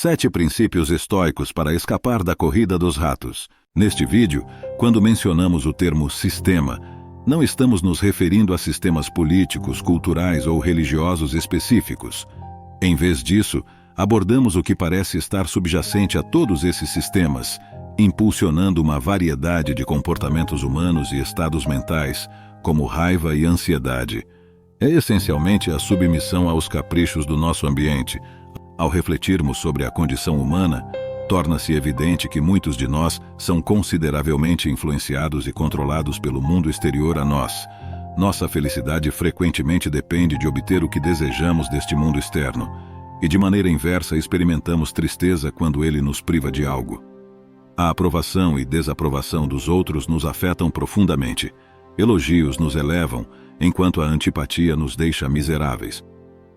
7 princípios estoicos para escapar da corrida dos ratos. Neste vídeo, quando mencionamos o termo sistema, não estamos nos referindo a sistemas políticos, culturais ou religiosos específicos. Em vez disso, abordamos o que parece estar subjacente a todos esses sistemas, impulsionando uma variedade de comportamentos humanos e estados mentais, como raiva e ansiedade. É essencialmente a submissão aos caprichos do nosso ambiente. Ao refletirmos sobre a condição humana, torna-se evidente que muitos de nós são consideravelmente influenciados e controlados pelo mundo exterior a nós. Nossa felicidade frequentemente depende de obter o que desejamos deste mundo externo, e de maneira inversa experimentamos tristeza quando ele nos priva de algo. A aprovação e desaprovação dos outros nos afetam profundamente. Elogios nos elevam, enquanto a antipatia nos deixa miseráveis.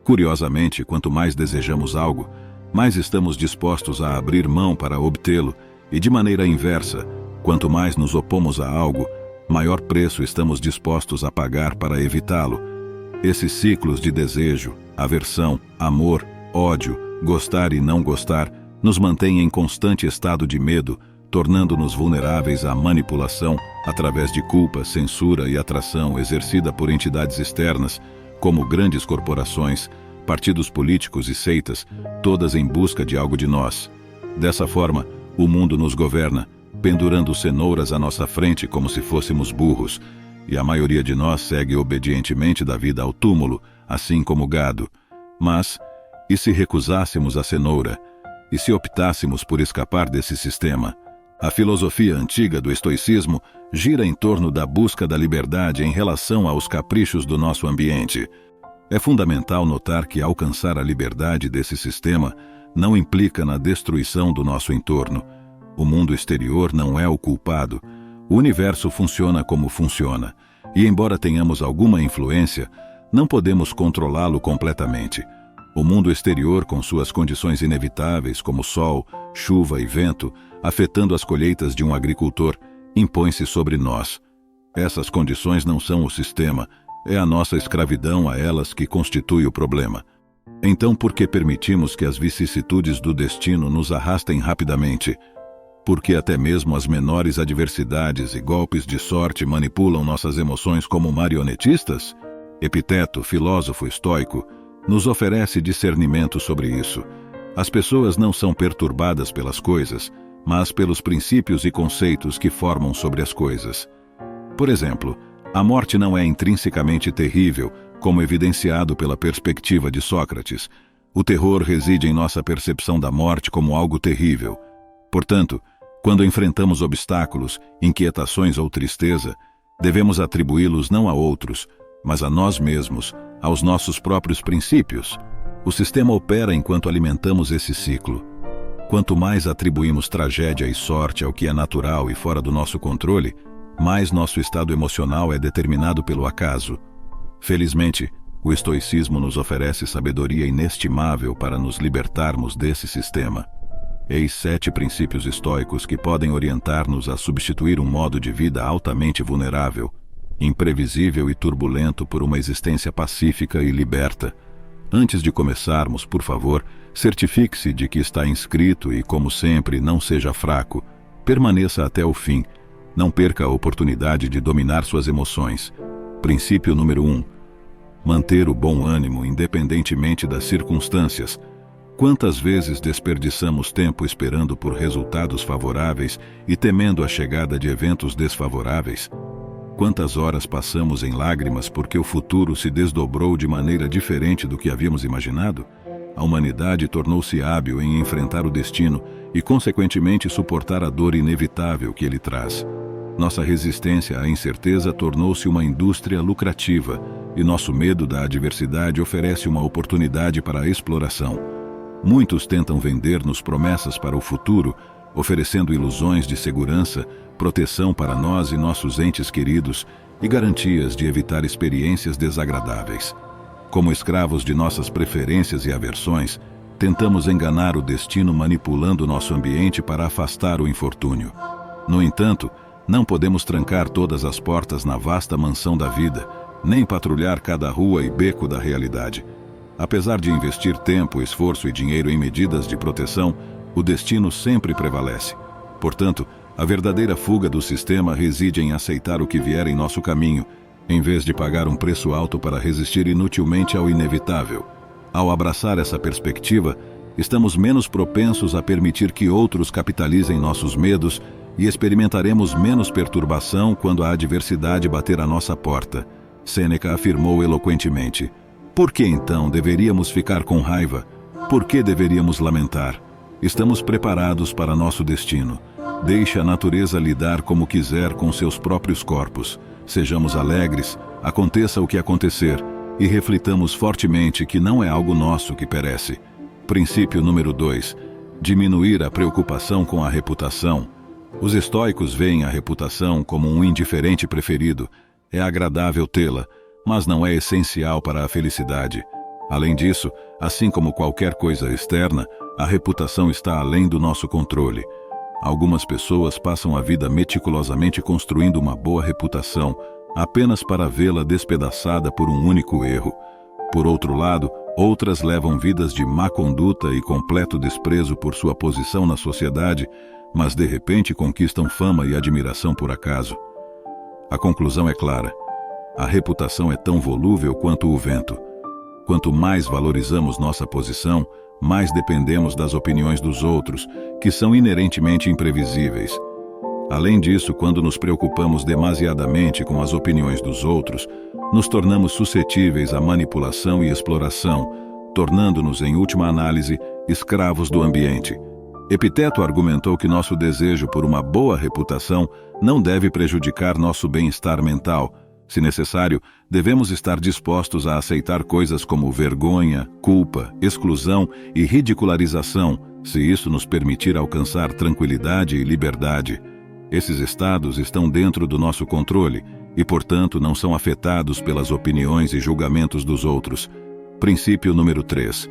Curiosamente, quanto mais desejamos algo, mais estamos dispostos a abrir mão para obtê-lo, e de maneira inversa, quanto mais nos opomos a algo, maior preço estamos dispostos a pagar para evitá-lo. Esses ciclos de desejo, aversão, amor, ódio, gostar e não gostar, nos mantêm em constante estado de medo, tornando-nos vulneráveis à manipulação através de culpa, censura e atração exercida por entidades externas, como grandes corporações, partidos políticos e seitas, todas em busca de algo de nós. Dessa forma, o mundo nos governa, pendurando cenouras à nossa frente como se fôssemos burros, e a maioria de nós segue obedientemente da vida ao túmulo, assim como gado. Mas, e se recusássemos a cenoura? E se optássemos por escapar desse sistema? A filosofia antiga do estoicismo gira em torno da busca da liberdade em relação aos caprichos do nosso ambiente. É fundamental notar que alcançar a liberdade desse sistema não implica na destruição do nosso entorno. O mundo exterior não é o culpado. O universo funciona como funciona, e embora tenhamos alguma influência, não podemos controlá-lo completamente. O mundo exterior, com suas condições inevitáveis, como sol, chuva e vento, afetando as colheitas de um agricultor, impõe-se sobre nós. Essas condições não são o sistema, é a nossa escravidão a elas que constitui o problema. Então, por que permitimos que as vicissitudes do destino nos arrastem rapidamente? Por que até mesmo as menores adversidades e golpes de sorte manipulam nossas emoções como marionetistas? Epiteto, filósofo estoico, nos oferece discernimento sobre isso. As pessoas não são perturbadas pelas coisas, mas pelos princípios e conceitos que formam sobre as coisas. Por exemplo, a morte não é intrinsecamente terrível, como evidenciado pela perspectiva de Sócrates. O terror reside em nossa percepção da morte como algo terrível. Portanto, quando enfrentamos obstáculos, inquietações ou tristeza, devemos atribuí-los não a outros, mas a nós mesmos, aos nossos próprios princípios. O sistema opera enquanto alimentamos esse ciclo. Quanto mais atribuímos tragédia e sorte ao que é natural e fora do nosso controle, mais nosso estado emocional é determinado pelo acaso. Felizmente, o estoicismo nos oferece sabedoria inestimável para nos libertarmos desse sistema. Eis 7 princípios estoicos que podem orientar-nos a substituir um modo de vida altamente vulnerável, imprevisível e turbulento por uma existência pacífica e liberta. Antes de começarmos, por favor, certifique-se de que está inscrito e, como sempre, não seja fraco. Permaneça até o fim. Não perca a oportunidade de dominar suas emoções. Princípio número 1. Manter o bom ânimo independentemente das circunstâncias. Quantas vezes desperdiçamos tempo esperando por resultados favoráveis e temendo a chegada de eventos desfavoráveis? Quantas horas passamos em lágrimas porque o futuro se desdobrou de maneira diferente do que havíamos imaginado? A humanidade tornou-se hábil em enfrentar o destino e, consequentemente, suportar a dor inevitável que ele traz. Nossa resistência à incerteza tornou-se uma indústria lucrativa, e nosso medo da adversidade oferece uma oportunidade para a exploração. Muitos tentam vender-nos promessas para o futuro, oferecendo ilusões de segurança, proteção para nós e nossos entes queridos e garantias de evitar experiências desagradáveis. Como escravos de nossas preferências e aversões, tentamos enganar o destino manipulando nosso ambiente para afastar o infortúnio. No entanto, não podemos trancar todas as portas na vasta mansão da vida, nem patrulhar cada rua e beco da realidade. Apesar de investir tempo, esforço e dinheiro em medidas de proteção, o destino sempre prevalece. Portanto, a verdadeira fuga do sistema reside em aceitar o que vier em nosso caminho, em vez de pagar um preço alto para resistir inutilmente ao inevitável. Ao abraçar essa perspectiva, estamos menos propensos a permitir que outros capitalizem nossos medos e experimentaremos menos perturbação quando a adversidade bater à nossa porta. Sêneca afirmou eloquentemente: por que então deveríamos ficar com raiva? Por que deveríamos lamentar? Estamos preparados para nosso destino. Deixe a natureza lidar como quiser com seus próprios corpos. Sejamos alegres, aconteça o que acontecer, e reflitamos fortemente que não é algo nosso que perece. Princípio número 2. Diminuir a preocupação com a reputação. Os estoicos veem a reputação como um indiferente preferido. É agradável tê-la, mas não é essencial para a felicidade. Além disso, assim como qualquer coisa externa, a reputação está além do nosso controle. Algumas pessoas passam a vida meticulosamente construindo uma boa reputação, apenas para vê-la despedaçada por um único erro. Por outro lado, outras levam vidas de má conduta e completo desprezo por sua posição na sociedade, mas de repente conquistam fama e admiração por acaso. A conclusão é clara. A reputação é tão volúvel quanto o vento. Quanto mais valorizamos nossa posição, mais dependemos das opiniões dos outros, que são inerentemente imprevisíveis. Além disso, quando nos preocupamos demasiadamente com as opiniões dos outros, nos tornamos suscetíveis à manipulação e exploração, tornando-nos, em última análise, escravos do ambiente. Epiteto argumentou que nosso desejo por uma boa reputação não deve prejudicar nosso bem-estar mental. Se necessário, devemos estar dispostos a aceitar coisas como vergonha, culpa, exclusão e ridicularização, se isso nos permitir alcançar tranquilidade e liberdade. Esses estados estão dentro do nosso controle e, portanto, não são afetados pelas opiniões e julgamentos dos outros. Princípio número 3.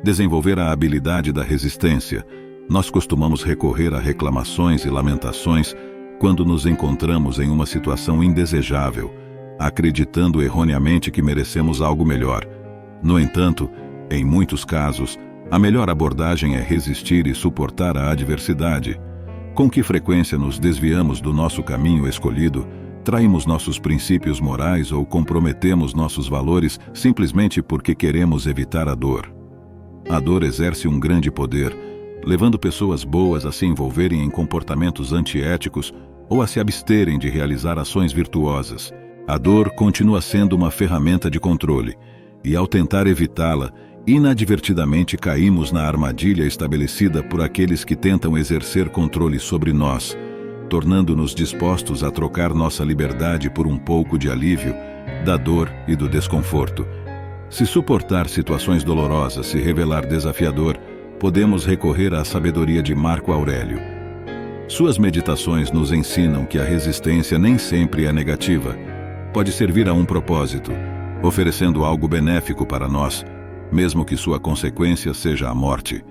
Desenvolver a habilidade da resistência. Nós costumamos recorrer a reclamações e lamentações quando nos encontramos em uma situação indesejável, acreditando erroneamente que merecemos algo melhor. No entanto, em muitos casos, a melhor abordagem é resistir e suportar a adversidade. Com que frequência nos desviamos do nosso caminho escolhido, traímos nossos princípios morais ou comprometemos nossos valores simplesmente porque queremos evitar a dor. A dor exerce um grande poder, levando pessoas boas a se envolverem em comportamentos antiéticos ou a se absterem de realizar ações virtuosas. A dor continua sendo uma ferramenta de controle, e ao tentar evitá-la, inadvertidamente caímos na armadilha estabelecida por aqueles que tentam exercer controle sobre nós, tornando-nos dispostos a trocar nossa liberdade por um pouco de alívio da dor e do desconforto. Se suportar situações dolorosas se revelar desafiador, podemos recorrer à sabedoria de Marco Aurélio. Suas meditações nos ensinam que a resistência nem sempre é negativa. Pode servir a um propósito, oferecendo algo benéfico para nós, mesmo que sua consequência seja a morte.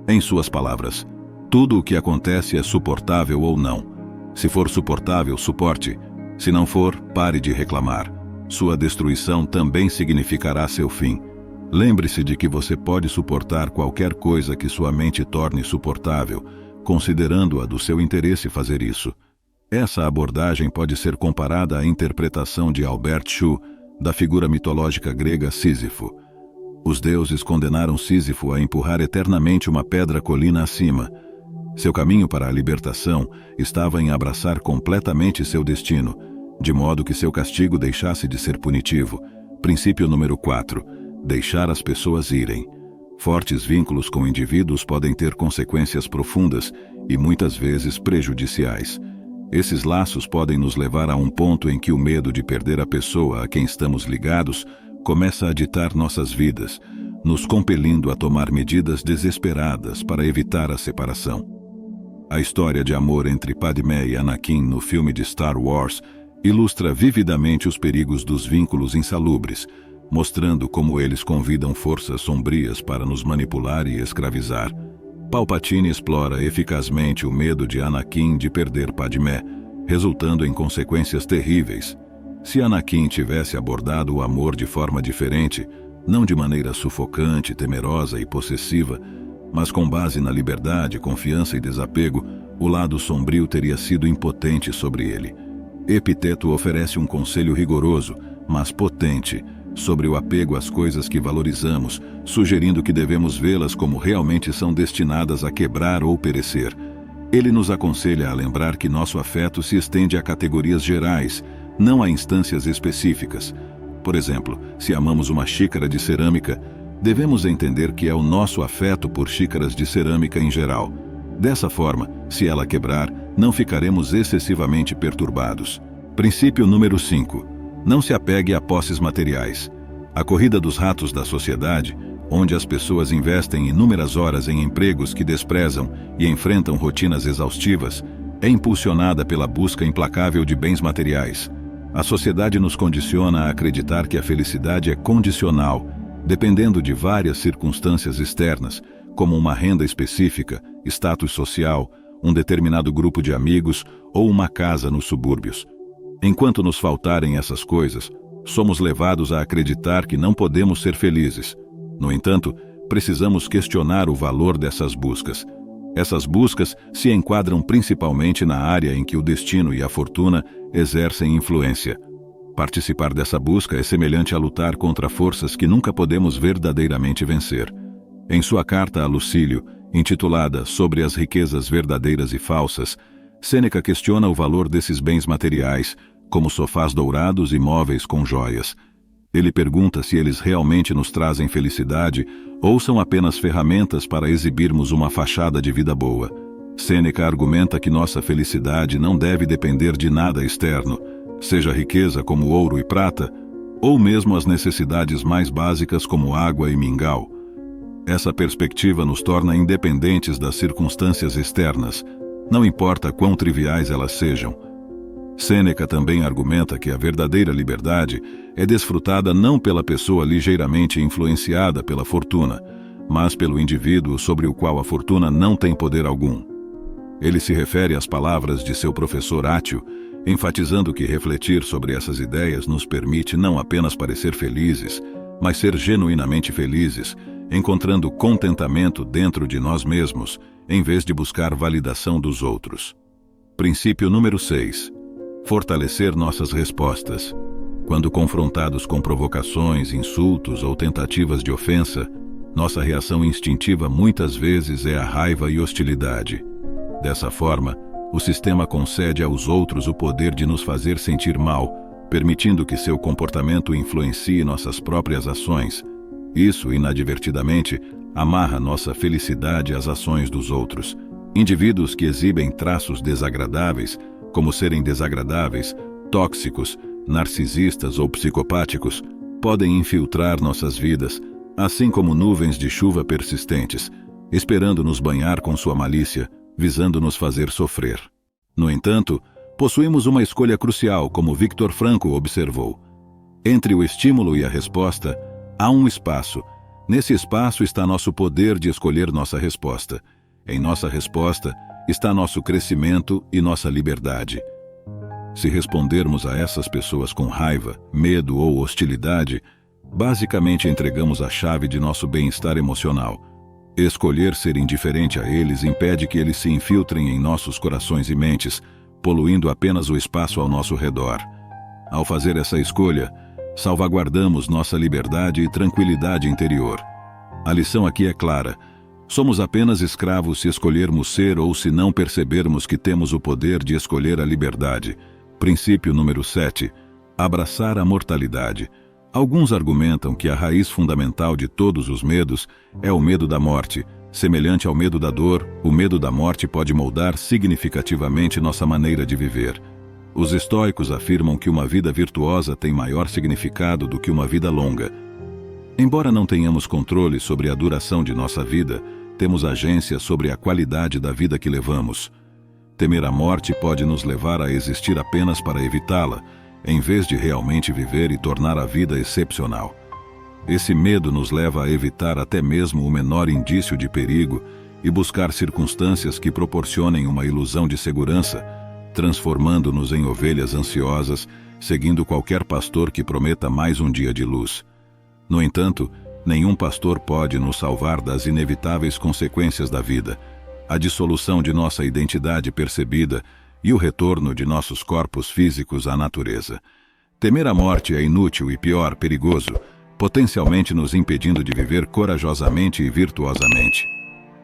Em suas palavras, tudo o que acontece é suportável ou não. Se for suportável, suporte. Se não for, pare de reclamar. Sua destruição também significará seu fim. Lembre-se de que você pode suportar qualquer coisa que sua mente torne suportável, considerando-a do seu interesse fazer isso. Essa abordagem pode ser comparada à interpretação de Albert Schuh da figura mitológica grega Sísifo. Os deuses condenaram Sísifo a empurrar eternamente uma pedra colina acima. Seu caminho para a libertação estava em abraçar completamente seu destino, de modo que seu castigo deixasse de ser punitivo. Princípio número 4. Deixar as pessoas irem. Fortes vínculos com indivíduos podem ter consequências profundas e muitas vezes prejudiciais. Esses laços podem nos levar a um ponto em que o medo de perder a pessoa a quem estamos ligados começa a ditar nossas vidas, nos compelindo a tomar medidas desesperadas para evitar a separação. A história de amor entre Padmé e Anakin no filme de Star Wars ilustra vividamente os perigos dos vínculos insalubres, mostrando como eles convidam forças sombrias para nos manipular e escravizar. Palpatine explora eficazmente o medo de Anakin de perder Padmé, resultando em consequências terríveis. Se Anakin tivesse abordado o amor de forma diferente, não de maneira sufocante, temerosa e possessiva, mas com base na liberdade, confiança e desapego, o lado sombrio teria sido impotente sobre ele. Epiteto oferece um conselho rigoroso, mas potente, sobre o apego às coisas que valorizamos, sugerindo que devemos vê-las como realmente são destinadas a quebrar ou perecer. Ele nos aconselha a lembrar que nosso afeto se estende a categorias gerais, não a instâncias específicas. Por exemplo, se amamos uma xícara de cerâmica, devemos entender que é o nosso afeto por xícaras de cerâmica em geral. Dessa forma, se ela quebrar, não ficaremos excessivamente perturbados. Princípio número 5. Não se apegue a posses materiais. A corrida dos ratos da sociedade, onde as pessoas investem inúmeras horas em empregos que desprezam e enfrentam rotinas exaustivas, é impulsionada pela busca implacável de bens materiais. A sociedade nos condiciona a acreditar que a felicidade é condicional, dependendo de várias circunstâncias externas, como uma renda específica, status social, um determinado grupo de amigos ou uma casa nos subúrbios. Enquanto nos faltarem essas coisas, somos levados a acreditar que não podemos ser felizes. No entanto, precisamos questionar o valor dessas buscas. Essas buscas se enquadram principalmente na área em que o destino e a fortuna exercem influência. Participar dessa busca é semelhante a lutar contra forças que nunca podemos verdadeiramente vencer. Em sua carta a Lucílio, intitulada Sobre as riquezas verdadeiras e falsas, Sêneca questiona o valor desses bens materiais, como sofás dourados e móveis com joias. Ele pergunta se eles realmente nos trazem felicidade ou são apenas ferramentas para exibirmos uma fachada de vida boa. Sêneca argumenta que nossa felicidade não deve depender de nada externo, seja riqueza como ouro e prata, ou mesmo as necessidades mais básicas como água e mingau. Essa perspectiva nos torna independentes das circunstâncias externas, não importa quão triviais elas sejam. Sêneca também argumenta que a verdadeira liberdade é desfrutada não pela pessoa ligeiramente influenciada pela fortuna, mas pelo indivíduo sobre o qual a fortuna não tem poder algum. Ele se refere às palavras de seu professor Átio, enfatizando que refletir sobre essas ideias nos permite não apenas parecer felizes, mas ser genuinamente felizes, encontrando contentamento dentro de nós mesmos, em vez de buscar validação dos outros. Princípio número 6. Fortalecer nossas respostas. Quando confrontados com provocações, insultos ou tentativas de ofensa, nossa reação instintiva muitas vezes é a raiva e hostilidade. Dessa forma, o sistema concede aos outros o poder de nos fazer sentir mal, permitindo que seu comportamento influencie nossas próprias ações. Isso, inadvertidamente, amarra nossa felicidade às ações dos outros. Indivíduos que exibem traços desagradáveis, como serem desagradáveis, tóxicos, narcisistas ou psicopáticos, podem infiltrar nossas vidas, assim como nuvens de chuva persistentes, esperando nos banhar com sua malícia, visando nos fazer sofrer. No entanto, possuímos uma escolha crucial, como Viktor Frankl observou. Entre o estímulo e a resposta, há um espaço. Nesse espaço está nosso poder de escolher nossa resposta. Em nossa resposta está nosso crescimento e nossa liberdade. Se respondermos a essas pessoas com raiva, medo ou hostilidade, basicamente entregamos a chave de nosso bem-estar emocional. Escolher ser indiferente a eles impede que eles se infiltrem em nossos corações e mentes, poluindo apenas o espaço ao nosso redor. Ao fazer essa escolha, salvaguardamos nossa liberdade e tranquilidade interior. A lição aqui é clara. Somos apenas escravos se escolhermos ser ou se não percebermos que temos o poder de escolher a liberdade. Princípio número 7. Abraçar a mortalidade. Alguns argumentam que a raiz fundamental de todos os medos é o medo da morte. Semelhante ao medo da dor, o medo da morte pode moldar significativamente nossa maneira de viver. Os estoicos afirmam que uma vida virtuosa tem maior significado do que uma vida longa. Embora não tenhamos controle sobre a duração de nossa vida, temos agência sobre a qualidade da vida que levamos. Temer a morte pode nos levar a existir apenas para evitá-la, em vez de realmente viver e tornar a vida excepcional. Esse medo nos leva a evitar até mesmo o menor indício de perigo e buscar circunstâncias que proporcionem uma ilusão de segurança, transformando-nos em ovelhas ansiosas, seguindo qualquer pastor que prometa mais um dia de luz. No entanto, nenhum pastor pode nos salvar das inevitáveis consequências da vida, a dissolução de nossa identidade percebida e o retorno de nossos corpos físicos à natureza. Temer a morte é inútil e, pior, perigoso, potencialmente nos impedindo de viver corajosamente e virtuosamente.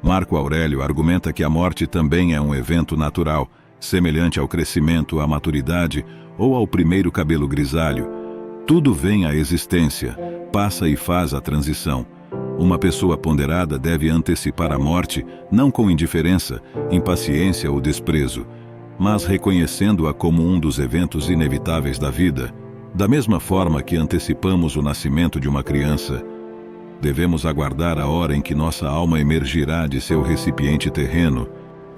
Marco Aurélio argumenta que a morte também é um evento natural, semelhante ao crescimento, à maturidade ou ao primeiro cabelo grisalho. Tudo vem à existência, passa e faz a transição. Uma pessoa ponderada deve antecipar a morte, não com indiferença, impaciência ou desprezo, mas reconhecendo-a como um dos eventos inevitáveis da vida. Da mesma forma que antecipamos o nascimento de uma criança, devemos aguardar a hora em que nossa alma emergirá de seu recipiente terreno.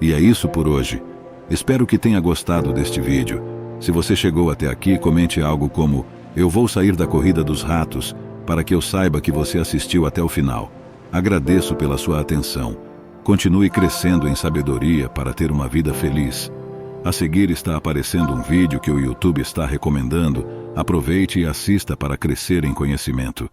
E é isso por hoje. Espero que tenha gostado deste vídeo. Se você chegou até aqui, comente algo como: "Eu vou sair da corrida dos ratos", para que eu saiba que você assistiu até o final. Agradeço pela sua atenção. Continue crescendo em sabedoria para ter uma vida feliz. A seguir está aparecendo um vídeo que o YouTube está recomendando. Aproveite e assista para crescer em conhecimento.